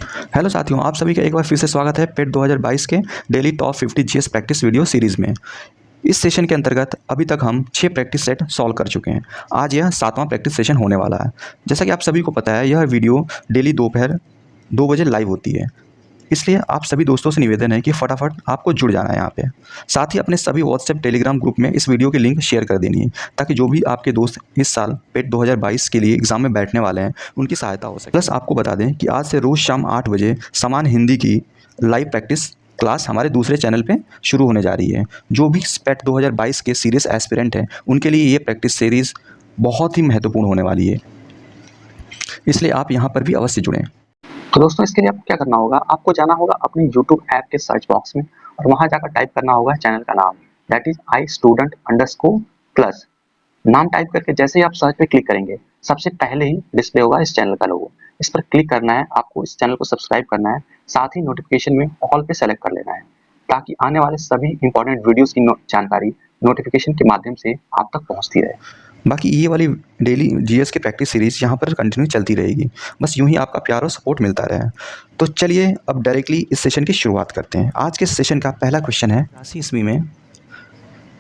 Hello साथियों, आप सभी का एक बार फिर से स्वागत है पेट 2022 के daily top 50 GS practice video series में। इस सेशन के अंतर्गत अभी तक हम 6 प्रैक्टिस सेट सॉल्व कर चुके हैं। आज यह 7वां प्रैक्टिस सेशन होने वाला है। जैसा कि आप सभी को पता है, यह वीडियो डेली दोपहर 2 बजे लाइव होती है, इसलिए आप सभी दोस्तों से निवेदन है कि फटाफट आपको जुड़ जाना है यहाँ पे। साथ ही अपने सभी व्हाट्सएप टेलीग्राम ग्रुप में इस वीडियो की लिंक शेयर कर देनी है, ताकि जो भी आपके दोस्त इस साल पेट 2022 के लिए एग्जाम में बैठने वाले हैं उनकी सहायता हो सके। प्लस आपको बता दें कि आज से रोज़ शाम 8 बजे समान हिंदी की लाइव प्रैक्टिस क्लास हमारे दूसरे चैनल पे शुरू होने जा रही है। जो भी पेट 2022 के सीरियस एस्पिरेंट हैं उनके लिए ये प्रैक्टिस सीरीज़ बहुत ही महत्वपूर्ण होने वाली है, इसलिए आप यहाँ पर भी अवश्य जुड़ें। तो दोस्तों, इसके लिए आपको क्या करना होगा, आपको जाना होगा अपने YouTube ऐप के सर्च बॉक्स में और वहां जाकर टाइप करना होगा चैनल का नाम, दैट इज iStudent_plus। नाम टाइप करके जैसे ही आप सर्च पे क्लिक करेंगे, सबसे पहले ही डिस्प्ले होगा इस चैनल का लोगो। इस पर क्लिक करना है, आपको इस चैनल को सब्सक्राइब करना है, साथ ही नोटिफिकेशन में ऑल पे सेलेक्ट कर लेना है, ताकि आने वाले सभी इंपॉर्टेंट वीडियोस की जानकारी नोटिफिकेशन के माध्यम से आप तक पहुंचती रहे। बाकी ये वाली डेली जीएस की प्रैक्टिस सीरीज़ यहाँ पर कंटिन्यू चलती रहेगी, बस यूं ही आपका प्यार और सपोर्ट मिलता रहे। तो चलिए अब डायरेक्टली इस सेशन की शुरुआत करते हैं। आज के सेशन का पहला क्वेश्चन है, 83 ईस्वी में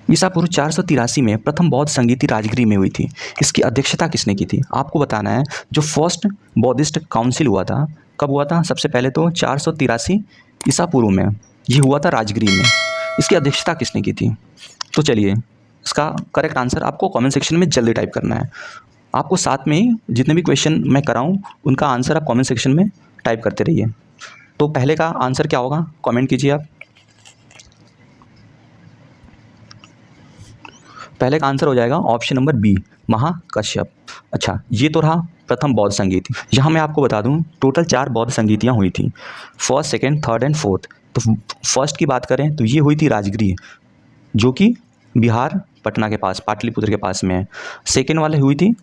ईसा पूर्व 483 में प्रथम बौद्ध संगीति राजगीर में हुई थी। इसकी अध्यक्षता किसने की थी? आपको बताना है जो फर्स्ट बौद्धिस्ट काउंसिल हुआ था, कब हुआ था? सबसे पहले तो 483 ईसा पूर्व में ये हुआ था राजगीर में। इसकी अध्यक्षता किसने की थी? तो चलिए इसका करेक्ट आंसर आपको कमेंट सेक्शन में जल्दी टाइप करना है। आपको साथ में ही जितने भी क्वेश्चन मैं कराऊँ उनका आंसर आप कमेंट सेक्शन में टाइप करते रहिए। तो पहले का आंसर क्या होगा, कमेंट कीजिए आप। पहले का आंसर हो जाएगा ऑप्शन नंबर बी, महाकश्यप। अच्छा, ये तो रहा प्रथम बौद्ध संगीति। यहाँ मैं आपको बता दूँ टोटल 4 बौद्ध संगीतियाँ हुई थी, first, second, third and fourth. तो फर्स्ट की बात करें तो ये हुई थी राजगीर, जो कि बिहार पटना के पास, पाटलिपुत्र के पास में है। सेकेंड वाले हुई थी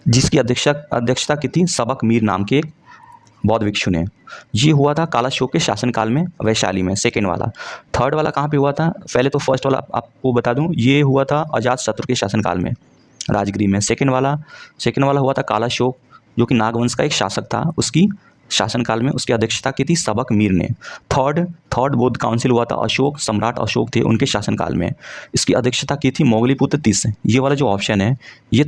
जिसकी अध्यक्षता की थी सबक मीर नाम के एक बौद्ध भिक्षु ने। ये हुआ था कालाशोक के शासनकाल में, वैशाली में, सेकेंड वाला। थर्ड वाला कहाँ पे हुआ था? पहले तो फर्स्ट वाला आपको बता दूं, ये हुआ था अजातशत्रु के शासनकाल में, राजगीर में। सेकेंड वाला हुआ था कालाशोक, जो कि नागवंश का एक शासक था, उसकी शासनकाल में उसकी अध्यक्षता की थी सबक मीर ने। थर्ड बौद्ध काउंसिल हुआ था अशोक, सम्राट अशोक थे उनके शासनकाल में, इसकी अध्यक्षता की थी मोगलीपुत्र तीस। ये वाला जो ऑप्शन है ये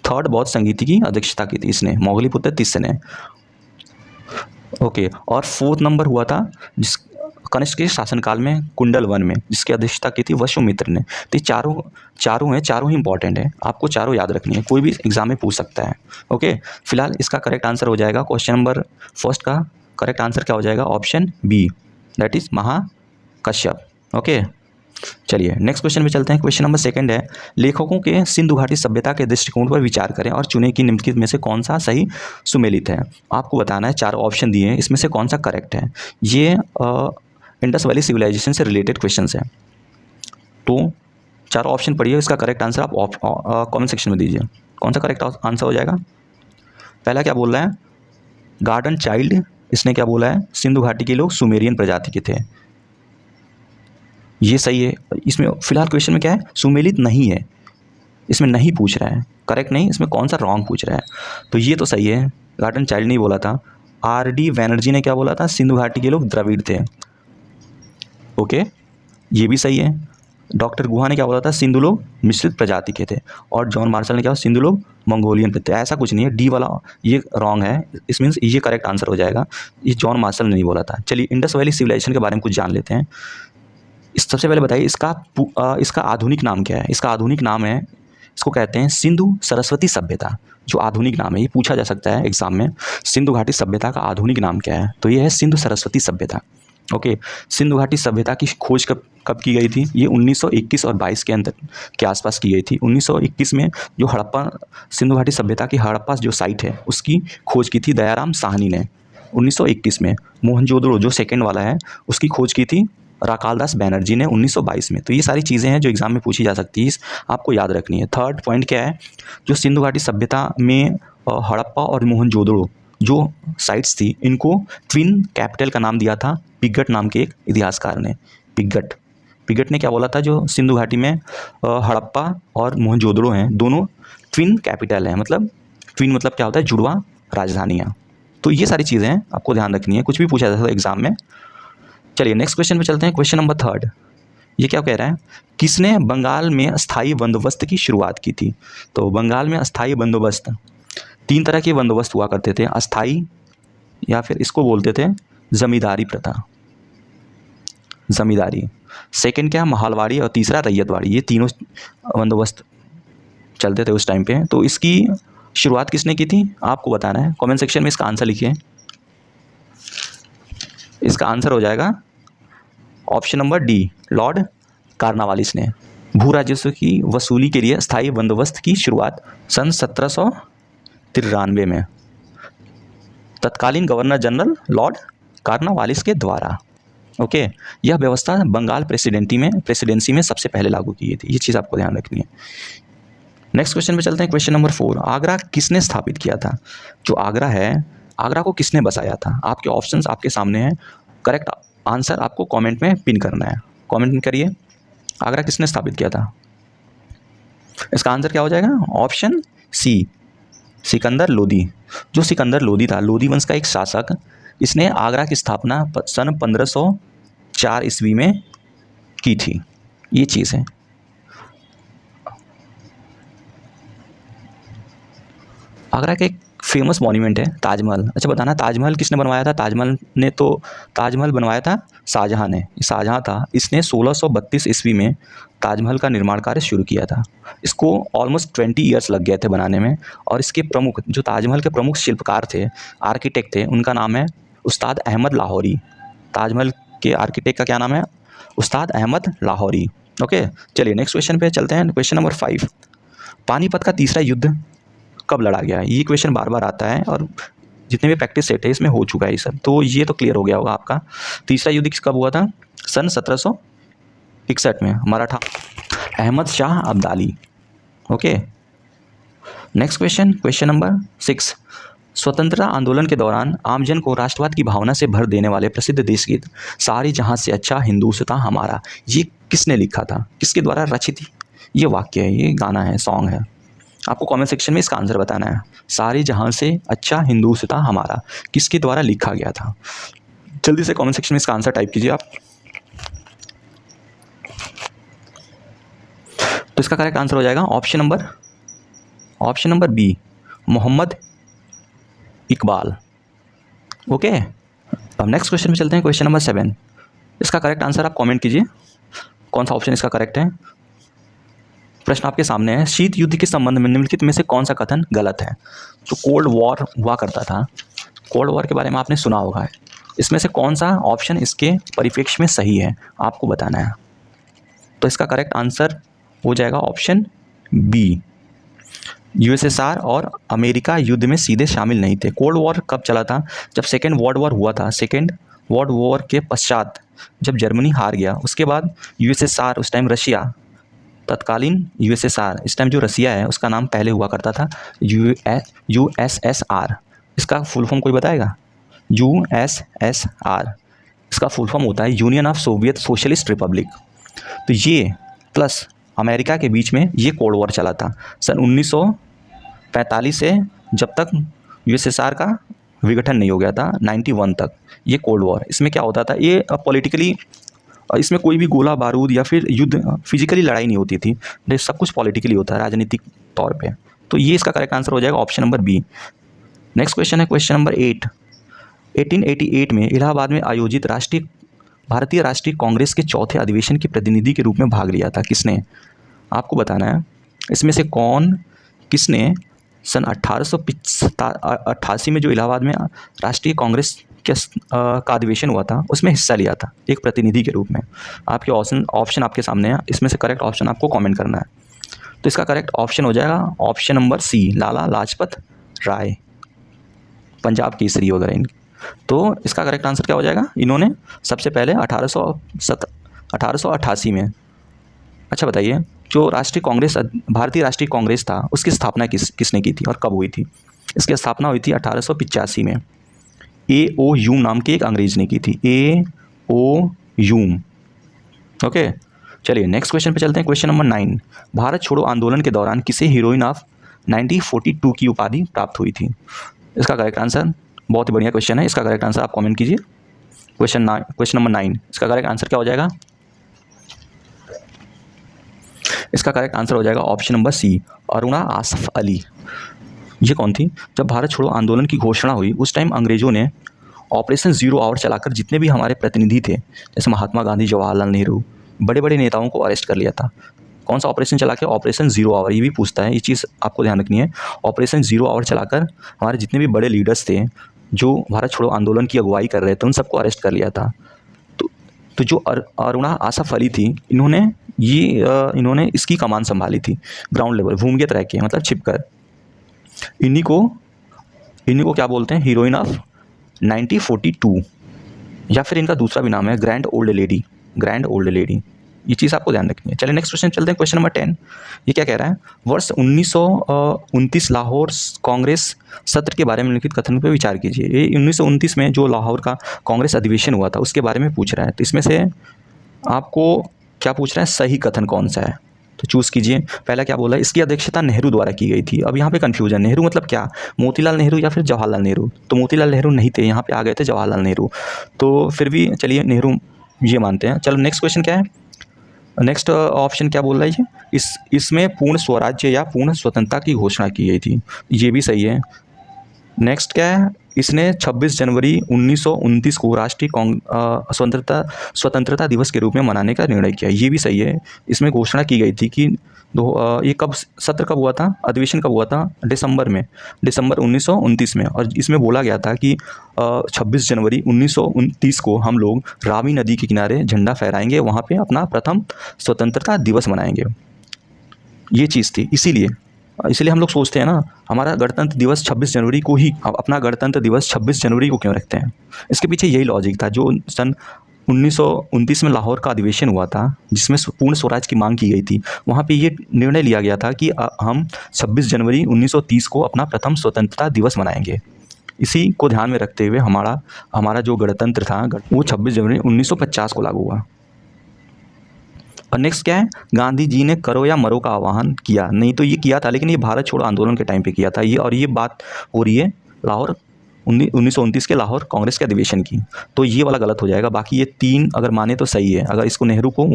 थर्ड बौद्ध संगीति की अध्यक्षता की थी इसने, मोगलीपुत्र तीस ने। ओके, और फोर्थ नंबर हुआ था जिस कनिष्क के शासनकाल में, कुंडल वन में, जिसकी अध्यक्षता की थी वसुमित्र ने। तो चारों ही इंपॉर्टेंट है, आपको चारों याद रखनी है, कोई भी एग्जाम में पूछ सकता है। ओके, फिलहाल इसका करेक्ट आंसर हो जाएगा, क्वेश्चन नंबर फर्स्ट का करेक्ट आंसर क्या हो जाएगा? Option B, that is Mahakashyap. Okay, चलिए नेक्स्ट क्वेश्चन पे चलते हैं। क्वेश्चन नंबर सेकंड है, लेखकों के सिंधु घाटी सभ्यता के दृष्टिकोण पर विचार करें और चुने कि निम्नलिखित में से कौन सा सही सुमेलित है। आपको बताना है, 4 ऑप्शन दिए हैं, इसमें से कौन सा करेक्ट है। ये इंडस वैली सिविलाइजेशन से रिलेटेड क्वेश्चन है, तो 4 ऑप्शन पढ़िए, इसका करेक्ट आंसर आप कमेंट सेक्शन में दीजिए। कौन सा करेक्ट आंसर हो जाएगा? पहला क्या बोल रहा है? गार्डन चाइल्ड, इसने क्या बोला है? सिंधु घाटी के लोग सुमेरियन प्रजाति के थे, ये सही है। इसमें फिलहाल क्वेश्चन में क्या है? सुमेलित नहीं है, इसमें नहीं पूछ रहा है, करेक्ट नहीं, इसमें कौन सा रॉन्ग पूछ रहा है, तो ये तो सही है। गार्डन चाइल्ड नहीं बोला था। आर.डी. बैनर्जी ने क्या बोला था? सिंधु घाटी के लोग द्रविड़ थे। ओके, ये भी सही है। डॉक्टर गुहा ने क्या बोला था? सिंधु लोग मिश्रित प्रजाति के थे। और जॉन मार्शल ने क्या? सिंधु लोग मंगोलियन थे। ऐसा कुछ नहीं है, डी वाला ये रॉन्ग है, इस मीन्स ये करेक्ट आंसर हो जाएगा, ये जॉन मार्शल ने नहीं बोला था। चलिए इंडस वैली सिविलाइजेशन के बारे में कुछ जान लेते हैं। सबसे पहले बताइए इसका आधुनिक नाम क्या है? इसका आधुनिक नाम है, इसको कहते हैं सिंधु सरस्वती सभ्यता। जो आधुनिक नाम है, ये पूछा जा सकता है एग्जाम में, सिंधु घाटी सभ्यता का आधुनिक नाम क्या है? तो ये है सिंधु सरस्वती सभ्यता। ओके, सिंधु घाटी सभ्यता की खोज कब की गई थी? ये 1921 और 22 के आसपास की गई थी। 1921 में जो हड़प्पा सिंधु घाटी सभ्यता की हड़प्पा जो साइट है उसकी खोज की थी दयाराम साहनी ने 1921 में। मोहनजोदड़ो जो सेकेंड वाला है उसकी खोज की थी राकालदास बैनर्जी ने 1922 में। तो ये सारी चीज़ें हैं जो एग्जाम में पूछी जा सकती है, आपको याद रखनी है। थर्ड पॉइंट क्या है? जो सिंधु घाटी सभ्यता में हड़प्पा और मोहनजोदड़ो जो साइट्स थी, इनको ट्विन कैपिटल का नाम दिया था पिगट नाम के एक इतिहासकार ने। पिगट ने क्या बोला था? जो सिंधु घाटी में हड़प्पा और मोहनजोदड़ो हैं, दोनों ट्विन कैपिटल हैं। मतलब ट्विन मतलब क्या होता है? जुड़वा राजधानियाँ। तो ये सारी चीज़ें आपको ध्यान रखनी है, कुछ भी पूछा जाता है एग्जाम में। चलिए नेक्स्ट क्वेश्चन पे चलते हैं। क्वेश्चन नंबर 3 ये क्या कह रहा है, किसने बंगाल में अस्थाई बंदोबस्त की शुरुआत की थी। तो बंगाल में अस्थाई बंदोबस्त, 3 तरह के बंदोबस्त हुआ करते थे, अस्थाई या फिर इसको बोलते थे जमींदारी प्रथा, जमींदारी। सेकंड क्या, महलवाड़ी, और तीसरा रैयतवाड़ी। ये तीनों बंदोबस्त चलते थे उस टाइम पे। तो इसकी शुरुआत किसने की थी आपको बताना है। कमेंट सेक्शन में इसका आंसर लिखिए। इसका आंसर हो जाएगा option number D, Lord Cornwallis ने। भू राजस्व की वसूली के लिए स्थायी बंदोबस्त की शुरुआत सन 1793 में तत्कालीन गवर्नर जनरल लॉर्ड कार्नवालिस के द्वारा। ओके, यह व्यवस्था बंगाल प्रेसिडेंसी में सबसे पहले लागू की गई थी। ये चीज़ आपको ध्यान रखनी है। नेक्स्ट क्वेश्चन पे चलते हैं। क्वेश्चन नंबर 4, आगरा किसने स्थापित किया था। जो आगरा है, आगरा को किसने बसाया था। आपके ऑप्शंस आपके सामने हैं, करेक्ट आंसर आपको कमेंट में पिन करना है। कमेंट में करिए, आगरा किसने स्थापित किया था। इसका आंसर क्या हो जाएगा, ऑप्शन सी, सिकंदर लोदी। जो सिकंदर लोदी था, लोदी वंश का एक शासक, इसने आगरा की स्थापना सन 1504 ईस्वी में की थी। ये चीज़ है। आगरा का एक फेमस मॉन्यूमेंट है ताजमहल। अच्छा बताना, ताजमहल किसने बनवाया था। ताजमहल बनवाया था शाहजहां ने। शाहजहां था, इसने 1632 ईस्वी में ताजमहल का निर्माण कार्य शुरू किया था। इसको ऑलमोस्ट 20 ईयर्स लग गए थे बनाने में। और इसके प्रमुख, जो ताजमहल के प्रमुख शिल्पकार थे, आर्किटेक्ट थे, उनका नाम है उस्ताद अहमद लाहौरी। ताजमहल के आर्किटेक्ट का क्या नाम है, उस्ताद अहमद लाहौरी। ओके, चलिए नेक्स्ट क्वेश्चन पे चलते हैं। क्वेश्चन नंबर 5, पानीपत का तीसरा युद्ध कब लड़ा गया। ये क्वेश्चन बार बार आता है और जितने भी प्रैक्टिस सेट है इसमें हो चुका है ये सब, तो ये तो क्लियर हो गया होगा आपका। तीसरा युद्ध कब हुआ था, सन 1761 में, Maratha Ahmad Shah Abdali. Okay, next question, question number 6, स्वतंत्रता आंदोलन के दौरान आमजन को राष्ट्रवाद की भावना से भर देने वाले प्रसिद्ध देशगीत सारी जहां से अच्छा हिंदुस्तां हमारा, ये किसने लिखा था, किसके द्वारा रचित ये वाक्य है, ये गाना है, सॉन्ग है। आपको कमेंट सेक्शन में इसका आंसर बताना है। सारी जहां से अच्छा हिंदुस्तां हमारा किसके द्वारा लिखा गया था। जल्दी से कमेंट सेक्शन में इसका आंसर टाइप कीजिए आप। तो इसका करेक्ट आंसर हो जाएगा option number B, Mohammad Iqbal. Okay, अब नेक्स्ट क्वेश्चन में चलते हैं। क्वेश्चन नंबर 7, इसका करेक्ट आंसर आप कमेंट कीजिए, कौन सा ऑप्शन इसका करेक्ट है। प्रश्न आपके सामने है, शीत युद्ध के संबंध में निम्नलिखित में से कौन सा कथन गलत है। जो कोल्ड वॉर हुआ करता था, कोल्ड वॉर के बारे में आपने सुना होगा, इसमें से कौन सा ऑप्शन इसके परिप्रेक्ष्य में सही है आपको बताना है। तो इसका करेक्ट आंसर हो जाएगा ऑप्शन बी, यूएसएसआर और अमेरिका युद्ध में सीधे शामिल नहीं थे। कोल्ड वॉर कब चला था, जब सेकेंड वर्ल्ड वॉर हुआ था। सेकेंड वर्ल्ड वॉर के पश्चात जब जर्मनी हार गया, उसके बाद यूएसएसआर, उस टाइम रशिया, तत्कालीन यूएसएसआर, इस टाइम जो रसिया है उसका नाम पहले हुआ करता था यूएसएसआर। इसका फुल फॉर्म कोई बताएगा। यूएसएसआर इसका फुल फॉर्म होता है union of Soviet socialist Republic. तो ये प्लस अमेरिका के बीच में ये कोल्ड वॉर चला था सन 1945 से जब तक यूएसएसआर का विघटन नहीं हो गया था 91 तक, ये कोल्ड वॉर। इसमें क्या होता था, ये पॉलिटिकली, इसमें कोई भी गोला बारूद या फिर युद्ध, फिजिकली लड़ाई नहीं होती थी, सब कुछ पॉलिटिकली होता है, राजनीतिक तौर पे। तो ये इसका करेक्ट आंसर हो जाएगा option number B. Next question है क्वेश्चन नंबर 8, 1888 में इलाहाबाद में आयोजित भारतीय राष्ट्रीय कांग्रेस के चौथे अधिवेशन के प्रतिनिधि के रूप में भाग लिया था किसने, आपको बताना है। इसमें से किसने सन 1888 में जो इलाहाबाद में राष्ट्रीय कांग्रेस का अधिवेशन हुआ था उसमें हिस्सा लिया था एक प्रतिनिधि के रूप में। आपके ऑप्शन आपके सामने है, इसमें से करेक्ट ऑप्शन आपको कमेंट करना है। तो इसका करेक्ट ऑप्शन हो जाएगा ऑप्शन नंबर सी, लाला लाजपत राय, पंजाब केसरी वगैरह इनकी। तो इसका करेक्ट आंसर क्या हो जाएगा, इन्होंने सबसे पहले 1888 में। अच्छा बताइए, जो राष्ट्रीय कांग्रेस, भारतीय राष्ट्रीय कांग्रेस था, उसकी स्थापना किसने की थी और कब हुई थी। इसकी स्थापना हुई थी 1885 में। A.O. ह्यूम नाम के एक अंग्रेज ने की थी, A.O. ह्यूम। ओके, चलिए नेक्स्ट क्वेश्चन पे चलते हैं। क्वेश्चन नंबर 9, भारत छोड़ो आंदोलन के दौरान किसे हीरोइन ऑफ 1942 की उपाधि प्राप्त हुई थी। इसका करेक्ट आंसर बहुत ही बढ़िया क्वेश्चन है। इसका करेक्ट आंसर आप कमेंट कीजिए। क्वेश्चन नंबर 9, इसका करेक्ट आंसर क्या हो जाएगा? इसका करेक्ट आंसर हो जाएगा option number C, Aruna Asaf Ali. ये कौन थी? जब भारत छोड़ो आंदोलन की घोषणा हुई उस टाइम अंग्रेजों ने ऑपरेशन 0 आवर चलाकर जितने भी हमारे प्रतिनिधि थे, जैसे महात्मा गांधी, जवाहरलाल नेहरू, बड़े बड़े नेताओं को अरेस्ट कर लिया था। कौन सा ऑपरेशन चला के? Operation 0 hour. ये भी पूछता है, ये चीज़ आपको ध्यान रखनी है। ऑपरेशन 0 आवर चलाकर हमारे जितने भी बड़े लीडर्स थे जो भारत छोड़ो आंदोलन की अगुवाई कर रहे थे, उन सबको अरेस्ट कर लिया था। तो जो अरुणा आसफ अली थी, इन्होंने इसकी कमान संभाली थी, ग्राउंड लेवल, भूमिगत रह के, मतलब छिपकर। इन्हीं को क्या बोलते हैं? हीरोइन ऑफ 1942, या फिर इनका दूसरा भी नाम है ग्रैंड ओल्ड लेडी। ये चीज़ आपको ध्यान रखनी है। चलिए नेक्स्ट क्वेश्चन चलते हैं, क्वेश्चन नंबर 10। ये क्या कह रहा है? वर्ष 1929 लाहौर कांग्रेस सत्र के बारे में लिखित कथन पर विचार कीजिए। ये 1929 में जो लाहौर का कांग्रेस अधिवेशन हुआ था उसके बारे में पूछ रहा है। तो इसमें से आपको क्या पूछ रहा है? सही कथन कौन सा है? तो चूज़ कीजिए। पहला क्या बोला? इसकी अध्यक्षता नेहरू द्वारा की गई थी। अब यहाँ पे कन्फ्यूजन, नेहरू मतलब क्या? मोतीलाल नेहरू या फिर जवाहरलाल नेहरू? तो मोतीलाल नेहरू नहीं थे, यहाँ पे आ गए थे जवाहरलाल नेहरू। तो फिर भी चलिए नेहरू ये मानते हैं। चलो नेक्स्ट क्वेश्चन क्या है? नेक्स्ट ऑप्शन क्या बोल रहा है ये? इसमें पूर्ण स्वराज्य या पूर्ण स्वतंत्रता की घोषणा की गई थी। ये भी सही है। नेक्स्ट क्या है? इसने 26 जनवरी 1929 को राष्ट्रीय स्वतंत्रता दिवस के रूप में मनाने का निर्णय किया। ये भी सही है। इसमें घोषणा की गई थी कि ये सत्र कब हुआ था? अधिवेशन कब हुआ था? दिसंबर 1929 में। और इसमें बोला गया था कि 26 जनवरी 1929 को हम लोग रावी नदी के किनारे झंडा फहराएंगे, वहाँ पे अपना प्रथम स्वतंत्रता दिवस मनाएंगे। ये चीज़ थी। इसीलिए हम लोग सोचते हैं ना, हमारा गणतंत्र दिवस 26 जनवरी को ही, अपना गणतंत्र दिवस 26 जनवरी को क्यों रखते हैं? इसके पीछे यही लॉजिक था। जो सन 1929 में लाहौर का अधिवेशन हुआ था जिसमें पूर्ण स्वराज की मांग की गई थी, वहाँ पे ये निर्णय लिया गया था कि हम 26 जनवरी 1930 को अपना प्रथम स्वतंत्रता दिवस मनाएंगे। इसी को ध्यान में रखते हुए हमारा जो गणतंत्र था वो 26 जनवरी 1950 को लागू हुआ। और नेक्स्ट क्या है? गांधी जी ने करो या मरो का आह्वान किया। नहीं तो ये किया था, लेकिन ये भारत छोड़ो आंदोलन के टाइम पे किया था ये। और ये बात हो रही है लाहौर 1929 के लाहौर कांग्रेस के अधिवेशन की। तो ये वाला गलत हो जाएगा। बाकी ये 3 अगर माने तो सही है। अगर इसको नेहरू को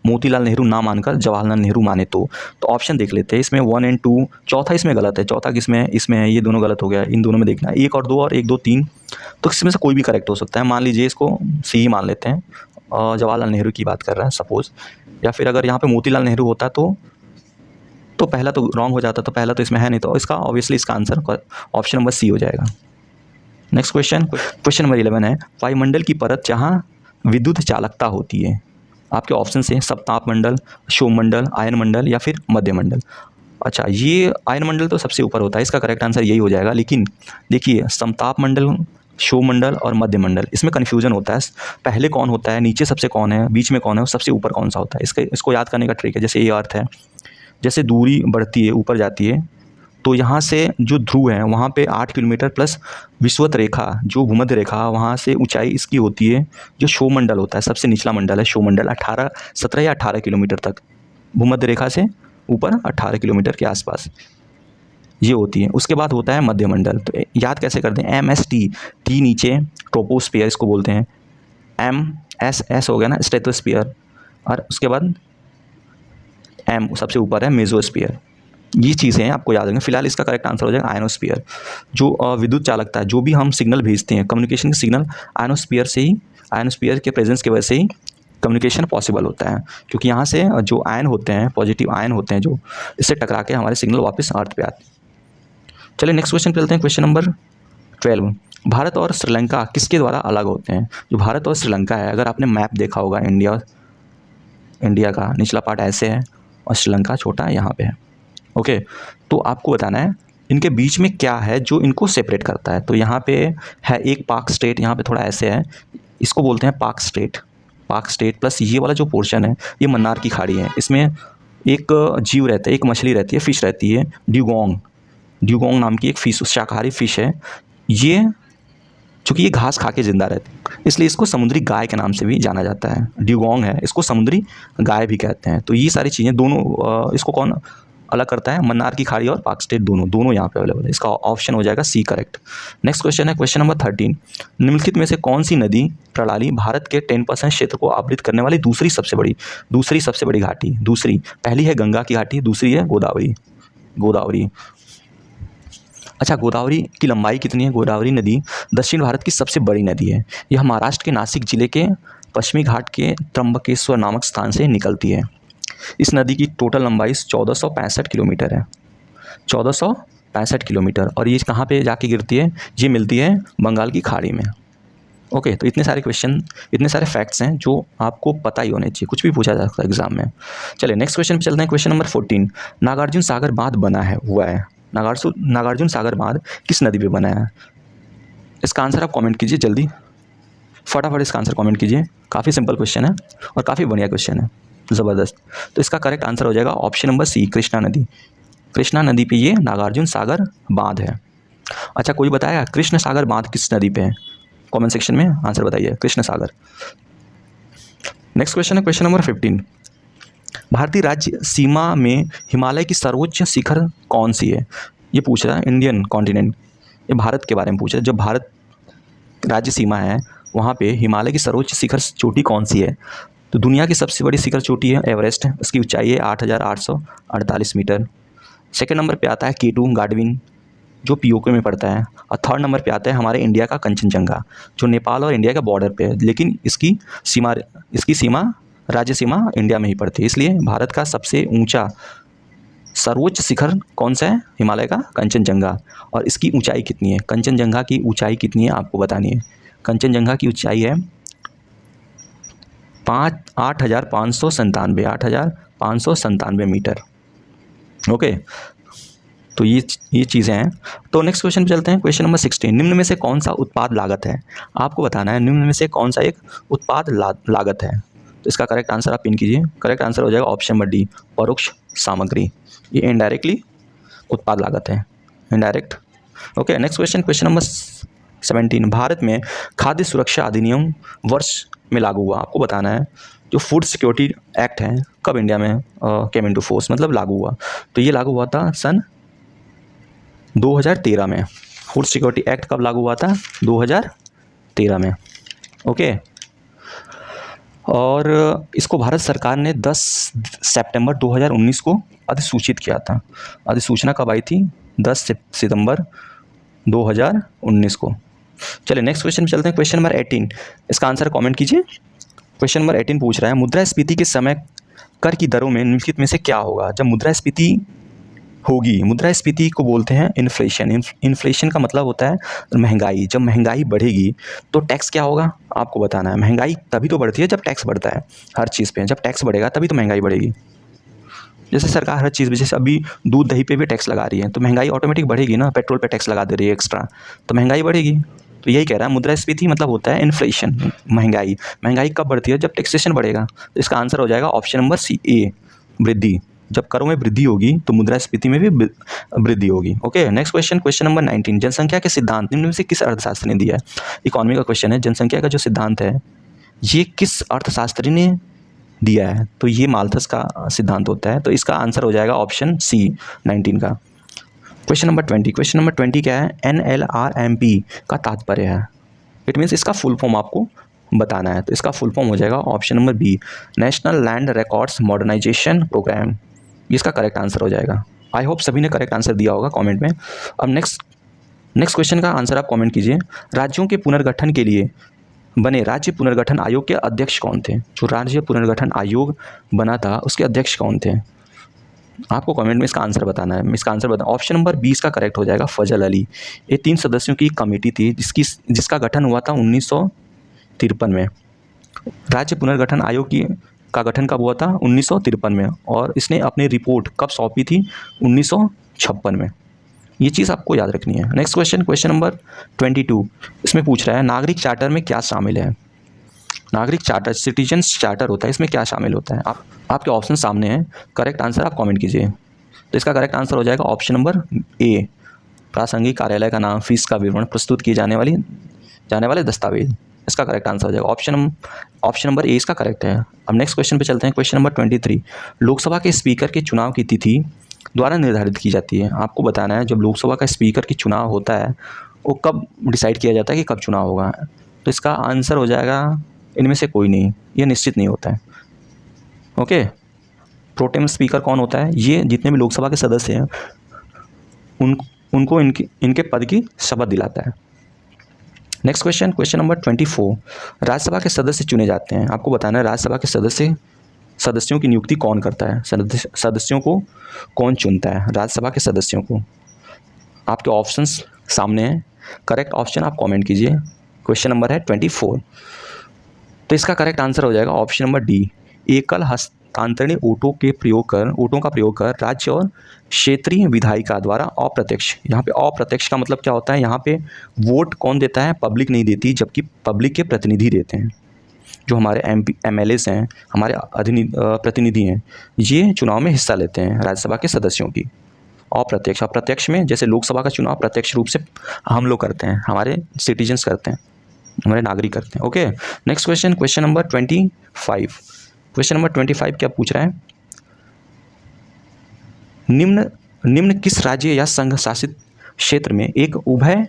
मोतीलाल नेहरू ना मानकर जवाहरलाल नेहरू माने तो ऑप्शन देख लेते हैं। इसमें 1 और 2, चौथा इसमें गलत है। चौथा किसमें है? इसमें है। ये दोनों गलत हो गया। इन दोनों में देखना है 1 और 2 और 1 2 3। तो इसमें से कोई भी करेक्ट हो सकता है। मान लीजिए इसको सी ही मान लेते हैं, जवाहरलाल नेहरू की बात कर रहा है सपोज़। या फिर अगर यहाँ पे मोतीलाल नेहरू होता तो पहला तो रॉन्ग हो जाता। तो पहला तो इसमें है नहीं, तो इसका ऑब्वियसली इसका आंसर ऑप्शन नंबर सी हो जाएगा। नेक्स्ट क्वेश्चन नंबर 11 है, वायुमंडल की परत जहाँ विद्युत चालकता होती है। आपके ऑप्शन हैं सप्ताप मंडल, शोम मंडल, आयन मंडल या फिर मध्य मंडल। अच्छा, ये आयन मंडल तो सबसे ऊपर होता है, इसका करेक्ट आंसर यही हो जाएगा। लेकिन देखिए समताप मंडल, शोम मंडल और मध्य मंडल, इसमें कन्फ्यूजन होता है। पहले कौन होता है, नीचे सबसे कौन है, बीच में कौन है और सबसे ऊपर कौन सा होता है। इसको याद करने का ट्रिक है। जैसे ये अर्थ है, जैसे दूरी बढ़ती है ऊपर जाती है, तो यहाँ से जो ध्रुव है वहाँ पे 8 किलोमीटर प्लस विषुवत रेखा, जो भूमध्य रेखा, वहाँ से ऊंचाई इसकी होती है। जो शोम मंडल होता है, सबसे निचला मंडल है शोम मंडल, 17 या 18 किलोमीटर तक, भूमध्य रेखा से ऊपर 18 किलोमीटर के आसपास ये होती है। उसके बाद होता है मध्य मंडल। तो याद कैसे करते हैं? MST, टी नीचे ट्रोपोस्फियर इसको बोलते हैं, MS हो गया ना स्ट्रेटोस्फियर, और उसके बाद M सबसे ऊपर है मेसोस्फियर। ये चीज़ें आपको याद रखना। फिलहाल इसका करेक्ट आंसर हो जाएगा आयनोस्फीयर। जो विद्युत चालकता है, जो भी हम सिग्नल भेजते हैं, कम्युनिकेशन के सिग्नल आयनोस्फीयर से ही, आयनोस्फीयर के प्रेजेंस की वजह से ही कम्युनिकेशन पॉसिबल होता है। क्योंकि यहाँ से जो आयन होते हैं, पॉजिटिव आयन होते हैं, जो इससे टकरा के हमारे सिग्नल वापस अर्थ पे आते हैं। चलिए नेक्स्ट क्वेश्चन पे चलते हैं। क्वेश्चन नंबर 12, भारत और श्रीलंका किसके द्वारा अलग होते हैं? जो भारत और श्रीलंका है, अगर आपने मैप देखा होगा इंडिया का निचला पार्ट ऐसे है और श्रीलंका छोटा यहाँ पे है। ओके, तो आपको बताना है इनके बीच में क्या है जो इनको सेपरेट करता है। तो यहाँ पे है एक पाक स्टेट, यहाँ पे थोड़ा ऐसे है, इसको बोलते हैं पाक स्टेट प्लस ये वाला जो पोर्शन है ये मन्नार की खाड़ी है। इसमें एक जीव रहता है, एक मछली रहती है, फिश रहती है, ड्यूगोंग नाम की एक फिश, शाकाहारी फिश है ये, चूँकि ये घास खा के ज़िंदा रहती है इसलिए इसको समुद्री गाय के नाम से भी जाना जाता है। ड्यूगोंग है, इसको समुद्री गाय भी कहते हैं। तो ये सारी चीज़ें दोनों, इसको कौन अलग करता है, मन्नार की खाड़ी और पाक स्टेट दोनों यहाँ पे अवेलेबल है। इसका ऑप्शन हो जाएगा सी करेक्ट। नेक्स्ट क्वेश्चन है क्वेश्चन नंबर 13, निम्नलिखित में से कौन सी नदी प्रणाली भारत के 10% क्षेत्र को आवृत करने वाली दूसरी सबसे बड़ी घाटी, पहली है गंगा की घाटी, दूसरी है गोदावरी। अच्छा, गोदावरी की लंबाई कितनी है? गोदावरी नदी दक्षिण भारत की सबसे बड़ी नदी है। यह महाराष्ट्र के नासिक जिले के पश्चिमी घाट के त्र्यंबकेश्वर नामक स्थान से निकलती है। इस नदी की टोटल लंबाई 1465 किलोमीटर है, 1465 किलोमीटर। और ये कहाँ पे जाके गिरती है? ये मिलती है बंगाल की खाड़ी में। ओके, तो इतने सारे क्वेश्चन, इतने सारे फैक्ट्स हैं जो आपको पता ही होने चाहिए, कुछ भी पूछा जा सकता है एग्जाम में। चलिए नेक्स्ट क्वेश्चन पे चलते हैं। क्वेश्चन नंबर 14, नागार्जुन सागर बांध हुआ है। नागार्जुन सागर बांध किस नदी पे बना है? इसका आंसर आप कमेंट कीजिए जल्दी, फटाफट इसका आंसर कमेंट कीजिए। काफ़ी सिंपल क्वेश्चन है और काफ़ी बढ़िया क्वेश्चन है, ज़बरदस्त। तो इसका करेक्ट आंसर हो जाएगा ऑप्शन नंबर सी, कृष्णा नदी। कृष्णा नदी पे ये नागार्जुन सागर बांध है। अच्छा, कोई बताया कृष्ण सागर बांध किस नदी पे है? कमेंट सेक्शन में आंसर बताइए, कृष्ण सागर। नेक्स्ट क्वेश्चन है क्वेश्चन नंबर 15, भारतीय राज्य सीमा में हिमालय की सर्वोच्च शिखर कौन सी है? ये पूछ रहा है इंडियन कॉन्टिनेंट, ये भारत के बारे में पूछ रहा है। जो भारत राज्य सीमा है वहाँ पे हिमालय की सर्वोच्च शिखर चोटी कौन सी है? तो दुनिया की सबसे बड़ी शिखर चोटी है एवरेस्ट, उसकी ऊंचाई है 8,848 मीटर। सेकेंड नंबर पे आता है K2 गाडविन, जो पीओके में पड़ता है। और थर्ड नंबर पे आता है हमारे इंडिया का कंचनजंगा, जो नेपाल और इंडिया के बॉर्डर पे है, लेकिन इसकी सीमा राज्य सीमा इंडिया में ही पड़ती है। इसलिए भारत का सबसे ऊंचा सर्वोच्च शिखर कौन सा है? हिमालय का कंचनजंगा। और इसकी ऊंचाई कितनी है? कंचनजंगा की ऊंचाई कितनी है आपको बतानी है। कंचनजंगा की ऊंचाई है 8,597 मीटर। ओके, तो ये चीज़ें हैं। तो नेक्स्ट क्वेश्चन पे चलते हैं। क्वेश्चन नंबर 16, निम्न में से कौन सा उत्पाद लागत है? आपको बताना है निम्न में से कौन सा एक उत्पाद लागत है। तो इसका करेक्ट आंसर आप पिन कीजिए। करेक्ट आंसर हो जाएगा ऑप्शन नंबर डी, परोक्ष सामग्री। ये इनडायरेक्टली उत्पाद लागत है, indirect. Okay, next question number 17, Bharat में खाद्य सुरक्षा अधिनियम वर्ष में लागू हुआ। आपको बताना है जो फूड सिक्योरिटी एक्ट है कब इंडिया में केम इनटू फोर्स, मतलब लागू हुआ। तो ये लागू हुआ था सन 2013 में। फूड सिक्योरिटी एक्ट कब लागू हुआ था? 2013 में। ओके, और इसको भारत सरकार ने 10 सितंबर 2019 को अधिसूचित किया था। अधिसूचना कब आई थी? 10 सितंबर 2019 को। चलिए नेक्स्ट क्वेश्चन पे चलते हैं। क्वेश्चन नंबर 18, इसका आंसर कमेंट कीजिए। क्वेश्चन नंबर 18 पूछ रहा है मुद्रास्फीति के समय कर की दरों में निम्नलिखित में से क्या होगा? जब मुद्रास्फीति होगी, मुद्रास्फीति को बोलते हैं इन्फ्लेशन। इन्फ्लेशन का मतलब होता है महंगाई। जब महंगाई बढ़ेगी तो टैक्स क्या होगा आपको बताना है। महंगाई तभी तो बढ़ती है जब टैक्स बढ़ता है हर चीज़ पे। जब टैक्स बढ़ेगा तभी तो महंगाई बढ़ेगी। जैसे सरकार हर चीज़ पे, जैसे अभी दूध दही पे भी टैक्स लगा रही है तो महंगाई ऑटोमेटिक बढ़ेगी ना। पेट्रोल पे टैक्स लगा दे रही है एक्स्ट्रा, तो महंगाई बढ़ेगी। तो यही कह रहा है मुद्रास्फीति मतलब होता है इन्फ्लेशन, महंगाई। महंगाई कब बढ़ती है? जब टैक्सेशन बढ़ेगा। तो इसका आंसर हो जाएगा ऑप्शन नंबर सी, ए, वृद्धि। जब करों में वृद्धि होगी तो मुद्रास्फीति में भी वृद्धि होगी। ओके, नेक्स्ट क्वेश्चन नंबर 19, जनसंख्या के सिद्धांत निम्न में से किस अर्थशास्त्री ने दिया है? इकोनॉमी का क्वेश्चन है। जनसंख्या का जो सिद्धांत है ये किस अर्थशास्त्री ने दिया है? तो ये माल्थस का सिद्धांत होता है। तो इसका आंसर हो जाएगा ऑप्शन सी, 19 का। क्वेश्चन नंबर 20 क्या है? NLRMP का तात्पर्य है। इट मीन्स इसका फुल फॉर्म आपको बताना है। तो इसका फुल फॉर्म हो जाएगा option number B, national land records modernisation programme. ये इसका करेक्ट आंसर हो जाएगा। आई होप सभी ने करेक्ट आंसर दिया होगा कमेंट में। अब नेक्स्ट क्वेश्चन का आंसर आप कमेंट कीजिए। राज्यों के पुनर्गठन के लिए बने राज्य पुनर्गठन आयोग के अध्यक्ष कौन थे? जो राज्य पुनर्गठन आयोग बना था उसके अध्यक्ष कौन थे? आपको कमेंट में इसका आंसर बताना है। इसका आंसर बताना। ऑप्शन नंबर 20 का करेक्ट हो जाएगा फजल अली। ये 3 सदस्यों की कमेटी थी जिसका गठन हुआ था 1953 में। राज्य पुनर्गठन आयोग का गठन कब हुआ था? 1953 में। और इसने अपनी रिपोर्ट कब सौंपी थी? 1956 में। ये चीज़ आपको याद रखनी है। नेक्स्ट क्वेश्चन नंबर 22, इसमें पूछ रहा है नागरिक चार्टर में क्या शामिल है? नागरिक चार्टर, सिटीजन्स चार्टर होता है, इसमें क्या शामिल होता है? आपके ऑप्शन सामने हैं, करेक्ट आंसर आप कमेंट कीजिए। तो इसका करेक्ट आंसर हो जाएगा ऑप्शन नंबर ए, प्रासंगिक कार्यालय का नाम, फीस का विवरण, प्रस्तुत किए जाने वाले दस्तावेज। इसका करेक्ट आंसर हो जाएगा ऑप्शन नंबर ए, इसका करेक्ट है। अब नेक्स्ट क्वेश्चन पे चलते हैं। क्वेश्चन नंबर 23, लोकसभा के स्पीकर के चुनाव की तिथि द्वारा निर्धारित की जाती है। आपको बताना है जब लोकसभा का स्पीकर की चुनाव होता है वो कब डिसाइड किया जाता है कि कब चुनाव होगा। तो इसका आंसर हो जाएगा इनमें से कोई नहीं, ये निश्चित नहीं होता है। ओके, प्रोटेम स्पीकर कौन होता है? ये जितने भी लोकसभा के सदस्य हैं उनको इनके पद की शपथ दिलाता है। Next question, question number 24, Rajya Sabha के सदस्य चुने जाते हैं। आपको बताना है राज्यसभा के सदस्यों की नियुक्ति कौन करता है, सदस्यों को कौन चुनता है, राज्यसभा के सदस्यों को। आपके ऑप्शंस सामने हैं, करेक्ट ऑप्शन आप कमेंट कीजिए। क्वेश्चन नंबर है 24, तो इसका करेक्ट आंसर हो जाएगा ऑप्शन नंबर डी, एकल हस्तांतरणीय वोटों का प्रयोग कर राज्य और क्षेत्रीय विधायिका द्वारा अप्रत्यक्ष। यहाँ पे अप्रत्यक्ष का मतलब क्या होता है, यहाँ पे वोट कौन देता है, पब्लिक नहीं देती, जबकि पब्लिक के प्रतिनिधि देते हैं। जो हमारे MLAs हैं, हमारे प्रतिनिधि हैं, ये चुनाव में हिस्सा लेते हैं राज्यसभा के सदस्यों की। अप्रत्यक्ष, अप्रत्यक्ष में जैसे लोकसभा का चुनाव प्रत्यक्ष रूप से हम लोग करते हैं, हमारे सिटीजन्स करते हैं, हमारे नागरिक करते हैं। Okay, next question, question number 25। Question number 25 क्या पूछ रहा है, निम्न किस राज्य या संघ शासित क्षेत्र में एक उभय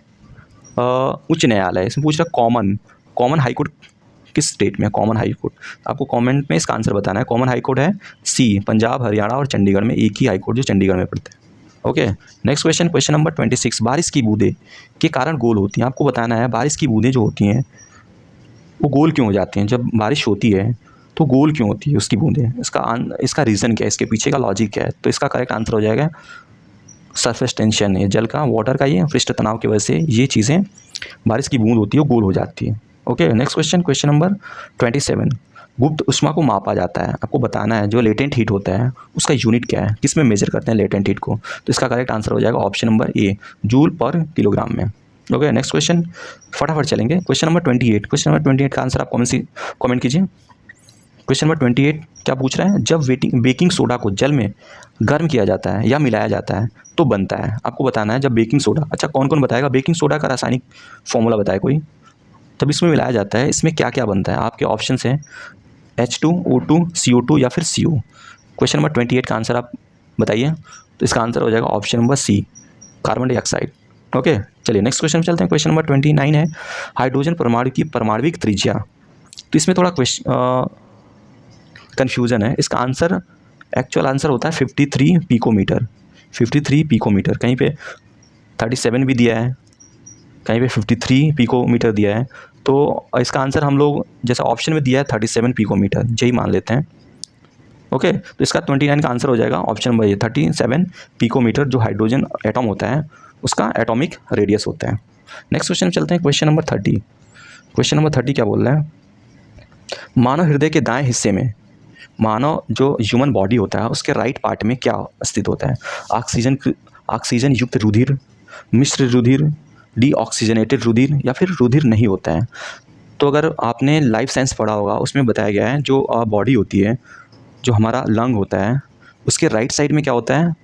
उच्च न्यायालय, इसमें पूछ रहा है कॉमन हाईकोर्ट किस स्टेट में, कॉमन हाईकोर्ट। आपको कमेंट में इसका आंसर बताना है। कॉमन हाईकोर्ट है सी, पंजाब, हरियाणा और चंडीगढ़ में एक ही हाईकोर्ट जो चंडीगढ़ में पड़ता है। Okay, next question, question number 26, बारिश की बूंदें के कारण गोल होती हैं। आपको बताना है बारिश की बूंदें जो होती हैं वो गोल क्यों हो जाती हैं, जब बारिश होती है तो गोल क्यों होती है उसकी बूंदें, इसका रीज़न क्या है, इसके पीछे का लॉजिक क्या है। तो इसका करेक्ट आंसर हो जाएगा सरफेस टेंशन, ये जल का, वाटर का, ये पृष्ठ तनाव की वजह से ये चीज़ें बारिश की बूंद होती है वो गोल हो जाती है। Okay, next question, question number 27, गुप्त ऊष्मा को मापा जाता है। आपको बताना है जो लेटेंट हीट होता है उसका यूनिट क्या है, किस में मेजर करते हैं लेटेंट हीट को। तो इसका करेक्ट आंसर हो जाएगा ऑप्शन नंबर ए, जूल पर किलोग्राम में। ओके, नेक्स्ट क्वेश्चन फटाफट चलेंगे। क्वेश्चन नंबर 28, क्वेश्चन नंबर 28 का आंसर आप कमेंट कीजिए। क्वेश्चन नंबर 28 क्या पूछ रहा है, जब बेकिंग सोडा को जल में गर्म किया जाता है या मिलाया जाता है तो बनता है। आपको बताना है जब बेकिंग सोडा, अच्छा कौन कौन बताएगा, बेकिंग सोडा का रासायनिक फॉर्मूला बताए कोई, तब इसमें मिलाया जाता है इसमें क्या क्या बनता है। आपके ऑप्शन हैं H2O2, CO2 या फिर CO। क्वेश्चन नंबर 28 का आंसर आप बताइए। तो इसका आंसर हो जाएगा option number C, carbon dioxide. Okay, चलिए नेक्स्ट क्वेश्चन में चलते हैं। क्वेश्चन नंबर 29 है, हाइड्रोजन परमाणु की परमाणविक त्रिज्या। तो इसमें थोड़ा कन्फ्यूज़न है। इसका आंसर, एक्चुअल आंसर होता है 53 पिकोमीटर। 53 पिकोमीटर, कहीं पे 37 भी दिया है, कहीं पे 53 पिकोमीटर दिया है। तो इसका आंसर हम लोग जैसा ऑप्शन में दिया है 37 पिकोमीटर, यही मान लेते हैं। ओके, तो इसका 29 का आंसर हो जाएगा ऑप्शन नंबर ये, 37 पिकोमीटर जो हाइड्रोजन एटम होता है उसका एटॉमिक रेडियस होता है। नेक्स्ट क्वेश्चन में चलते हैं, क्वेश्चन नंबर 30। क्वेश्चन नंबर 30 क्या बोल रहा है, मानव हृदय के दाएं हिस्से में, मानव जो ह्यूमन बॉडी होता है उसके राइट पार्ट में क्या स्थित होता है, ऑक्सीजन युक्त रुधिर, मिश्र रुधिर, डीऑक्सीजनेटेड रुधिर या फिर रुधिर नहीं होता है। तो अगर आपने लाइफ साइंस पढ़ा होगा उसमें बताया गया है जो बॉडी होती है, जो हमारा लंग होता है उसके राइट साइड में क्या होता है,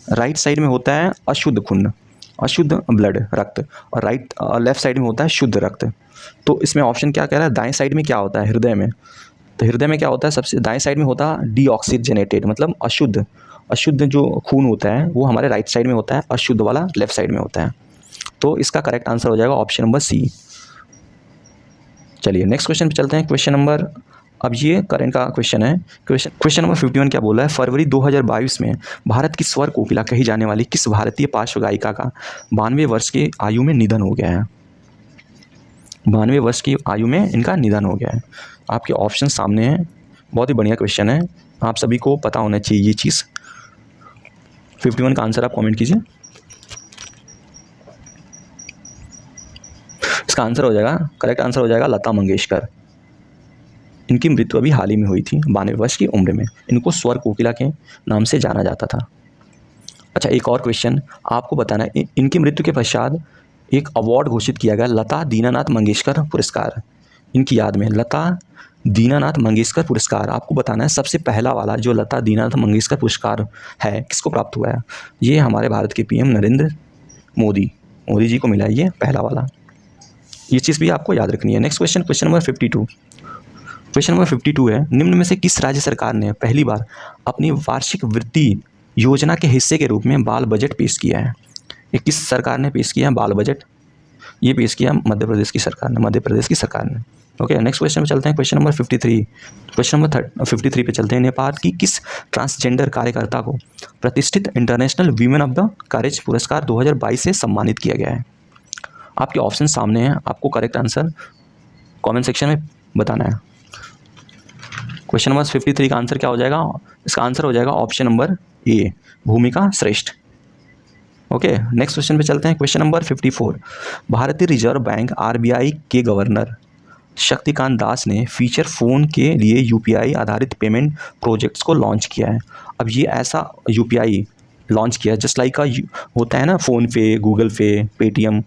राइट साइड में होता है अशुद्ध खून, अशुद्ध ब्लड, रक्त, और लेफ्ट साइड में होता है शुद्ध रक्त। तो इसमें ऑप्शन क्या कह रहा है, दाएं साइड में क्या होता है, हृदय में। तो हृदय में क्या होता है, सबसे दाएं साइड में होता है डीऑक्सीजनेटेड, मतलब अशुद्ध जो खून होता है वो हमारे राइट साइड में होता है, अशुद्ध वाला लेफ्ट साइड में होता है। तो इसका करेक्ट आंसर हो जाएगा ऑप्शन नंबर सी। चलिए नेक्स्ट क्वेश्चन पे चलते हैं। क्वेश्चन नंबर, अब ये करंट का क्वेश्चन है। क्वेश्चन नंबर 51 क्या बोला है, फरवरी 2022 में भारत की स्वर कोकिला कही जाने वाली किस भारतीय पार्श्व गायिका का 92 वर्ष की आयु में निधन हो गया है। 92 वर्ष की आयु में इनका निधन हो गया है। आपके ऑप्शन सामने हैं, बहुत ही बढ़िया क्वेश्चन है, आप सभी को पता होना चाहिए ये चीज़। 51 का आंसर आप कमेंट कीजिए। इसका आंसर हो जाएगा, करेक्ट आंसर हो जाएगा लता मंगेशकर। इनकी मृत्यु अभी हाल ही में हुई थी 92 वर्ष की उम्र में। इनको स्वर कोकिला के नाम से जाना जाता था। अच्छा, एक और क्वेश्चन आपको बताना है, इनकी मृत्यु के पश्चात एक अवार्ड घोषित किया गया, लता दीनानाथ मंगेशकर पुरस्कार। इनकी याद में लता दीनानाथ मंगेशकर पुरस्कार। आपको बताना है सबसे पहला वाला जो लता दीनानाथ मंगेशकर पुरस्कार है किसको प्राप्त हुआ है। ये हमारे भारत के PM नरेंद्र मोदी जी को मिला है ये पहला वाला। ये चीज़ भी आपको याद रखनी है। Next question, question number 52। Question number 52 है, निम्न में से किस राज्य सरकार ने पहली बार अपनी वार्षिक वृत्ति योजना के हिस्से के रूप में बाल बजट पेश किया है? ये किस सरकार ने पेश किया है बाल बजट? ये पेश किया मध्य प्रदेश की सरकार ने, मध्य प्रदेश की सरकार ने। ओके, नेक्स्ट क्वेश्चन पे चलते हैं, क्वेश्चन नंबर 53। क्वेश्चन नंबर 53 पे चलते हैं। नेपाल की किस ट्रांसजेंडर कार्यकर्ता को प्रतिष्ठित international women of the courage पुरस्कार 2022 से सम्मानित किया गया है? आपके ऑप्शन सामने हैं, आपको करेक्ट आंसर कमेंट सेक्शन में बताना है। क्वेश्चन नंबर 53 का आंसर क्या हो जाएगा? इसका आंसर हो जाएगा ऑप्शन नंबर ए, भूमिका श्रेष्ठ। ओके, नेक्स्ट क्वेश्चन पे चलते हैं, क्वेश्चन नंबर 54। भारतीय रिजर्व बैंक आरबीआई के गवर्नर शक्तिकांत दास ने फीचर फ़ोन के लिए यूपीआई आधारित पेमेंट प्रोजेक्ट्स को लॉन्च किया है। अब ये ऐसा यूपीआई लॉन्च किया जस्ट लाइक का होता है ना, फ़ोन पे, गूगल पे, पेटीएम,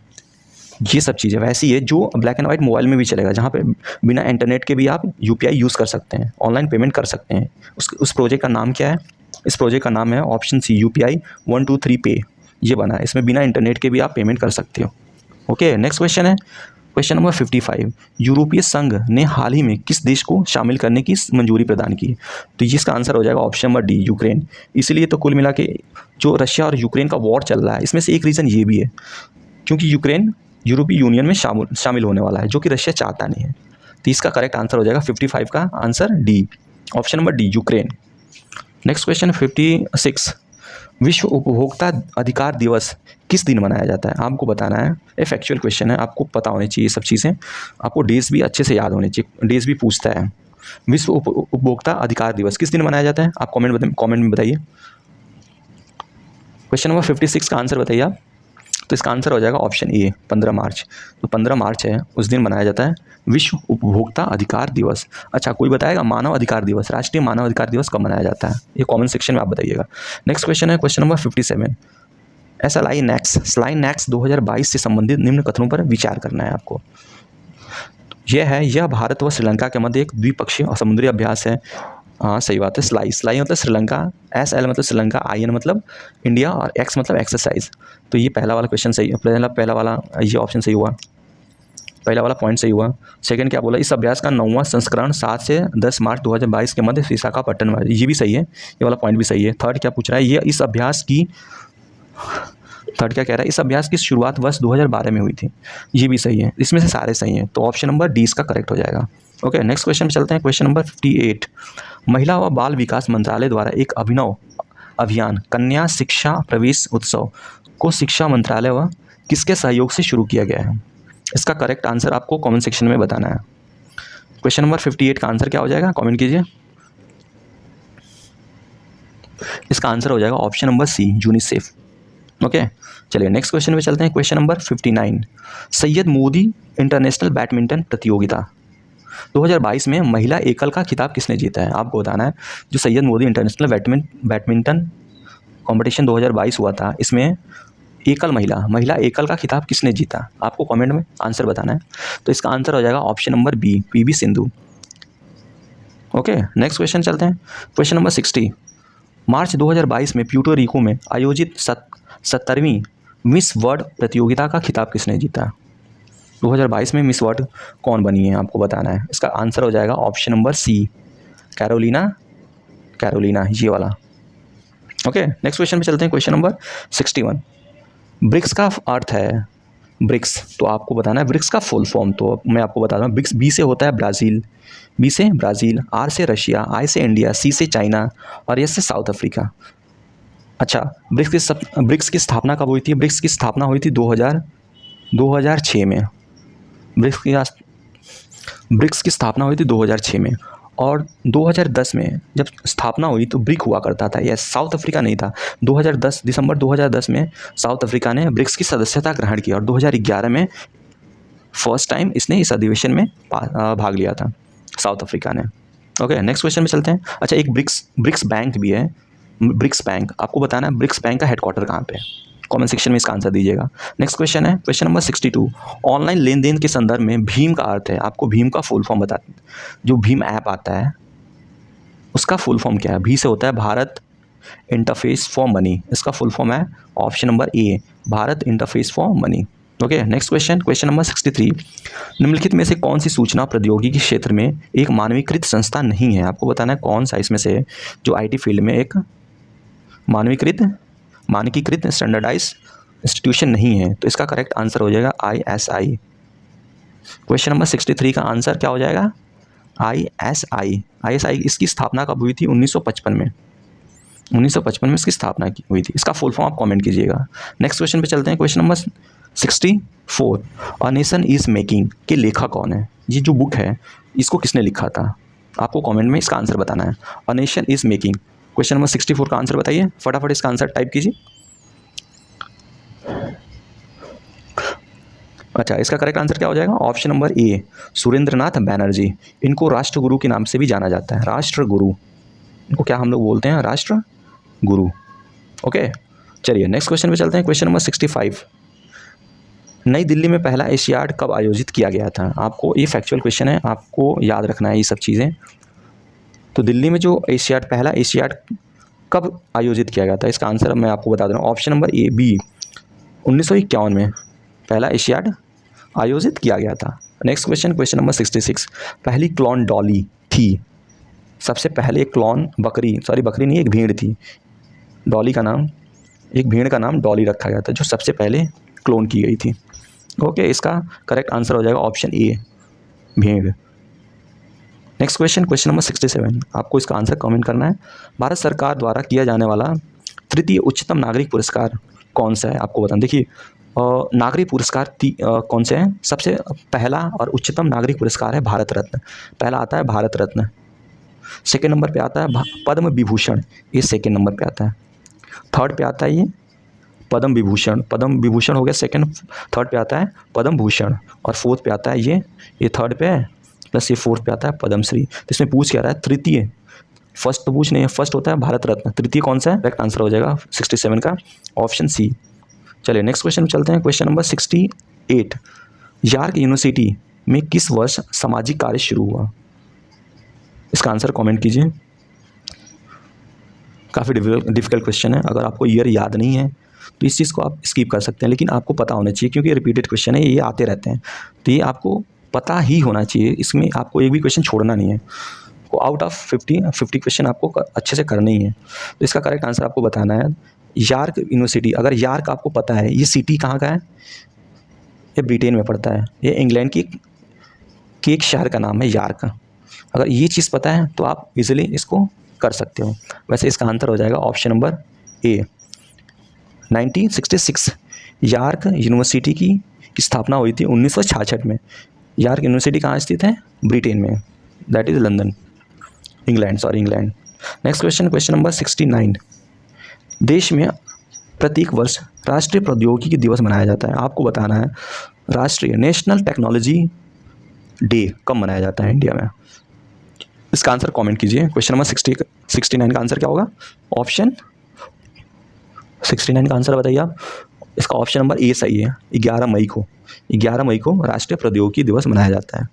ये सब चीज़ें वैसी है जो ब्लैक एंड वाइट मोबाइल में भी चलेगा, जहाँ पे बिना इंटरनेट के भी आप यूपीआई यूज़ कर सकते हैं, ऑनलाइन पेमेंट कर सकते हैं। उस प्रोजेक्ट का नाम क्या है? इस प्रोजेक्ट का नाम है ऑप्शन सी, यूपीआई 123 पे। ये बना है, इसमें बिना इंटरनेट के भी आप पेमेंट कर सकते हो। ओके, नेक्स्ट क्वेश्चन है, क्वेश्चन नंबर 55। यूरोपीय संघ ने हाल ही में किस देश को शामिल करने की मंजूरी प्रदान की? तो इसका आंसर हो जाएगा ऑप्शन नंबर डी, यूक्रेन। इसीलिए तो कुल मिला के जो रशिया और यूक्रेन का वॉर चल रहा है, इसमें से एक रीज़न ये भी है क्योंकि यूक्रेन यूरोपीय यूनियन में शामिल होने वाला है, जो कि रशिया चाहता नहीं है। तो इसका करेक्ट आंसर हो जाएगा 55 का answer D, option number D, Ukraine. Next question 56। विश्व उपभोक्ता अधिकार दिवस किस दिन मनाया जाता है? आपको बताना है, ये फैक्चुअल क्वेश्चन है, आपको पता होनी चाहिए ये सब चीज़ें, आपको डेज भी अच्छे से याद होने चाहिए, डेज भी पूछता है। विश्व उपभोक्ता अधिकार दिवस किस दिन मनाया जाता है? आप कमेंट में बताइए। क्वेश्चन नंबर 56 का आंसर बताइए आप। तो इसका आंसर हो जाएगा ऑप्शन ए, 15 मार्च। तो 15 मार्च है, उस दिन मनाया जाता है विश्व उपभोक्ता अधिकार दिवस। अच्छा, कोई बताएगा मानव अधिकार दिवस, राष्ट्रीय मानव अधिकार दिवस कब मनाया जाता है? ये कमेंट सेक्शन में आप बताइएगा। नेक्स्ट क्वेश्चन है, क्वेश्चन नंबर 57। स्लाइनैक्स 2022 से संबंधित निम्न कथनों पर विचार करना है आपको। यह भारत व श्रीलंका के मध्य एक द्विपक्षीय और समुद्री अभ्यास है। हाँ, सही बात है। स्लाई मतलब श्रीलंका, SL मतलब श्रीलंका, IN मतलब इंडिया और X मतलब एक्सरसाइज। तो ये पहला वाला क्वेश्चन सही, पहला वाला ये ऑप्शन सही हुआ, पहला वाला पॉइंट सही हुआ। सेकंड क्या बोला? इस अभ्यास का 9वां संस्करण 7 से 10 मार्च 2022 के मध्य विशाखापट्टनम में, ये भी सही है, ये वाला पॉइंट भी सही है। थर्ड क्या पूछ रहा है? थर्ड क्या कह रहा है? इस अभ्यास की शुरुआत वर्ष 2012 में हुई थी, ये भी सही है। इसमें से सारे सही हैं, तो ऑप्शन नंबर डी इसका करेक्ट हो जाएगा। ओके, नेक्स्ट क्वेश्चन पे चलते हैं, क्वेश्चन नंबर 58। महिला व बाल विकास मंत्रालय द्वारा एक अभिनव अभियान कन्या शिक्षा प्रवेश उत्सव को शिक्षा मंत्रालय व किसके सहयोग से शुरू किया गया है? इसका करेक्ट आंसर आपको कमेंट सेक्शन में बताना है। क्वेश्चन नंबर 58 का आंसर क्या हो जाएगा? कमेंट कीजिए। इसका आंसर हो जाएगा option number C, UNICEF. Okay, चलिए नेक्स्ट क्वेश्चन पे चलते हैं, question number 59। Syed Modi international badminton प्रतियोगिता 2022 में महिला एकल का खिताब किसने जीता है? आपको बताना है। जो Syed Modi international badminton competition 2022 हुआ था, इसमें महिला एकल का खिताब किसने जीता? आपको कमेंट में आंसर बताना है। तो इसका आंसर हो जाएगा option number B, PV Sindhu. Okay, next question चलते हैं, क्वेश्चन नंबर 60। मार्च 2022 में प्यूर्टो रिको में आयोजित 70वीं मिस वर्ल्ड प्रतियोगिता का खिताब किसने जीता? 2022 में मिस वर्ल्ड कौन बनी है, आपको बताना है। इसका आंसर हो जाएगा ऑप्शन नंबर सी, कैरोलिना, ये वाला। ओके, नेक्स्ट क्वेश्चन पे चलते हैं, क्वेश्चन नंबर 61। ब्रिक्स का अर्थ है, ब्रिक्स तो आपको बताना है ब्रिक्स का फुल फॉर्म, तो मैं आपको बता दूँ। ब्रिक्स बी से होता है ब्राज़ील, आर से रशिया, आई से इंडिया, सी से चाइना और एस से साउथ अफ्रीका। अच्छा, ब्रिक्स की स्थापना कब हुई थी? ब्रिक्स की स्थापना हुई थी 2006 में। ब्रिक्स की स्थापना हुई थी 2006 में, और 2010 में जब स्थापना हुई तो ब्रिक हुआ करता था, यह साउथ अफ्रीका नहीं था। दिसंबर 2010 में साउथ अफ्रीका ने ब्रिक्स की सदस्यता ग्रहण की और 2011 में फर्स्ट टाइम इसने इस अधिवेशन में भाग लिया था, साउथ अफ्रीका ने। ओके, नेक्स्ट क्वेश्चन में चलते हैं। अच्छा, एक ब्रिक्स बैंक भी है, ब्रिक्स बैंक, आपको बताना है ब्रिक्स बैंक का हेडक्वार्टर कहाँ पे है? कमेंट सेक्शन में इसका आंसर दीजिएगा। नेक्स्ट क्वेश्चन है, क्वेश्चन नंबर 62। ऑनलाइन लेन देन के संदर्भ में भीम का अर्थ है, आपको भीम का फुल फॉर्म बताते हैं। जो भीम ऐप आता है उसका फुल फॉर्म क्या है? भी से होता है भारत इंटरफेस फॉर मनी, इसका फुल फॉर्म है option number A, Bharat interface for money. Okay, next question, question number 63। निम्नलिखित में से कौन सी सूचना प्रौद्योगिकी क्षेत्र में एक मानवीकृत संस्था नहीं है? आपको बताना है कौन सा इसमें से जो IT फील्ड में एक मानकीकृत स्टैंडर्डाइज इंस्टीट्यूशन नहीं है, तो इसका करेक्ट आंसर हो जाएगा ISI। क्वेश्चन नंबर 63 का आंसर क्या हो जाएगा? ISI इसकी स्थापना कब हुई थी? 1955 में। 1955 में इसकी स्थापना हुई थी। इसका फुल फॉर्म आप कमेंट कीजिएगा। नेक्स्ट क्वेश्चन पे चलते हैं। Question number 64, a nation is making के लेखक कौन है? ये जो बुक है इसको किसने लिखा था? आपको कमेंट में इसका आंसर बताना है। A nation is making, question number 64 का आंसर बताइए, फटाफट इसका आंसर टाइप कीजिए। अच्छा, इसका करेक्ट आंसर क्या हो जाएगा? Option number A, Surendranath Banerjee. इनको राष्ट्रगुरु के नाम से भी जाना जाता है, राष्ट्रगुरु। इनको क्या हम लोग बोलते हैं? राष्ट्रगुरु। ओके, चलिए नेक्स्ट क्वेश्चन पे चलते हैं। क्वेश्चन नंबर 65, नई दिल्ली में पहला एशियाड कब आयोजित किया गया था? आपको ये फैक्चुअल क्वेश्चन है, आपको याद रखना है ये सब चीज़ें। तो दिल्ली में जो पहला एशियाड कब आयोजित किया गया था, इसका आंसर मैं आपको बता दे रहा हूँ। ऑप्शन नंबर ए, बी, 1951 में पहला एशियाड आयोजित किया गया था। नेक्स्ट क्वेश्चन नंबर 66, पहली क्लोन डॉली थी। सबसे पहले एक क्लोन बकरी नहीं, एक भेड़ थी। डॉली का नाम, एक भेड़ का नाम डॉली रखा गया था, जो सबसे पहले क्लोन की गई थी। ओके, इसका करेक्ट आंसर हो जाएगा ऑप्शन ए, भेड़। नेक्स्ट क्वेश्चन नंबर 67, आपको इसका आंसर कमेंट करना है। भारत सरकार द्वारा किया जाने वाला तृतीय उच्चतम नागरिक पुरस्कार कौन सा है? आपको बताएं। देखिए, नागरिक पुरस्कार कौन से हैं? सबसे पहला और उच्चतम नागरिक पुरस्कार है भारत रत्न। पहला आता है भारत रत्न, सेकेंड नंबर पे आता है पद्म विभूषण, ये सेकेंड नंबर पे आता है। थर्ड पे आता है ये पद्म विभूषण हो गया सेकेंड। थर्ड पे आता है पद्म भूषण, और फोर्थ पे आता है ये थर्ड पे है, प्लस ये फोर्थ पे आता है पद्मश्री। तो इसमें पूछ क्या रहा है? तृतीय, फर्स्ट तो पूछ नहीं है, फर्स्ट होता है भारत रत्न, तृतीय कौन सा है? करेक्ट आंसर हो जाएगा 67 का ऑप्शन सी। चलिए नेक्स्ट क्वेश्चन में चलते हैं। क्वेश्चन नंबर 68, यॉर्क यूनिवर्सिटी में किस वर्ष सामाजिक कार्य शुरू हुआ? इसका आंसर कमेंट कीजिए। काफ़ी डिफिकल्ट क्वेश्चन है, अगर आपको ईयर याद नहीं है तो इस चीज़ को आप स्किप कर सकते हैं, लेकिन आपको पता होना चाहिए क्योंकि रिपीटेड क्वेश्चन है, ये आते रहते हैं, तो ये आपको पता ही होना चाहिए। इसमें आपको एक भी क्वेश्चन छोड़ना नहीं है। को आउट ऑफ 50 क्वेश्चन आपको अच्छे से करने ही है। तो इसका करेक्ट आंसर आपको बताना है यॉर्क यूनिवर्सिटी। अगर यॉर्क आपको पता है, ये सिटी कहाँ का है? ये ब्रिटेन में पड़ता है। ये इंग्लैंड की एक शहर का नाम है यॉर्क। अगर ये चीज़ पता है तो आप इजीली इसको कर सकते हो। वैसे इसका आंसर हो जाएगा option number A, 1966 York university की स्थापना हुई थी 1966 में। यॉर्क यूनिवर्सिटी कहाँ स्थित है? ब्रिटेन में, that is London, England. Next question number 69, देश में प्रत्येक वर्ष राष्ट्रीय प्रौद्योगिकी दिवस मनाया जाता है। आपको बताना है राष्ट्रीय नेशनल टेक्नोलॉजी डे कब मनाया जाता है इंडिया में? इसका आंसर कमेंट कीजिए। क्वेश्चन नंबर 69 का आंसर क्या होगा? ऑप्शन 69 का आंसर बताइए आप। इसका ऑप्शन नंबर ए सही है, 11 मई को राष्ट्रीय प्रौद्योगिकी दिवस मनाया जाता है।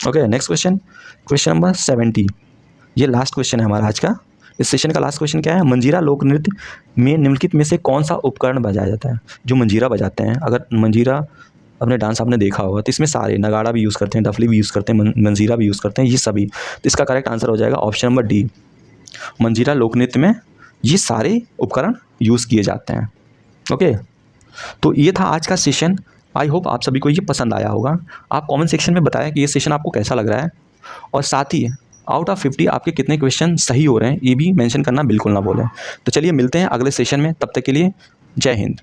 ओके, नेक्स्ट क्वेश्चन नंबर 70, ये लास्ट क्वेश्चन है हमारा आज का। इस सेशन का लास्ट क्वेश्चन क्या है? मंजीरा लोक नृत्य में निम्नलिखित में से कौन सा उपकरण बजाया जाता है? जो मंजीरा बजाते हैं, अगर मंजीरा अपने डांस आपने देखा होगा तो इसमें सारे नगाड़ा भी यूज़ करते हैं, डफली भी यूज़ करते हैं, मंजीरा भी यूज़ करते हैं, ये सभी। तो इसका करेक्ट आंसर हो जाएगा ऑप्शन नंबर डी, मंजीरा लोक नृत्य में ये सारे उपकरण यूज़ किए जाते हैं। ओके, तो ये था आज का सेशन। आई होप आप सभी को ये पसंद आया होगा। आप कमेंट सेक्शन में बताएं कि ये सेशन आपको कैसा लग रहा है, और साथ ही आउट ऑफ 50 आपके कितने क्वेश्चन सही हो रहे हैं ये भी मेंशन करना बिल्कुल ना भूलें। तो चलिए मिलते हैं अगले सेशन में, तब तक के लिए जय हिंद।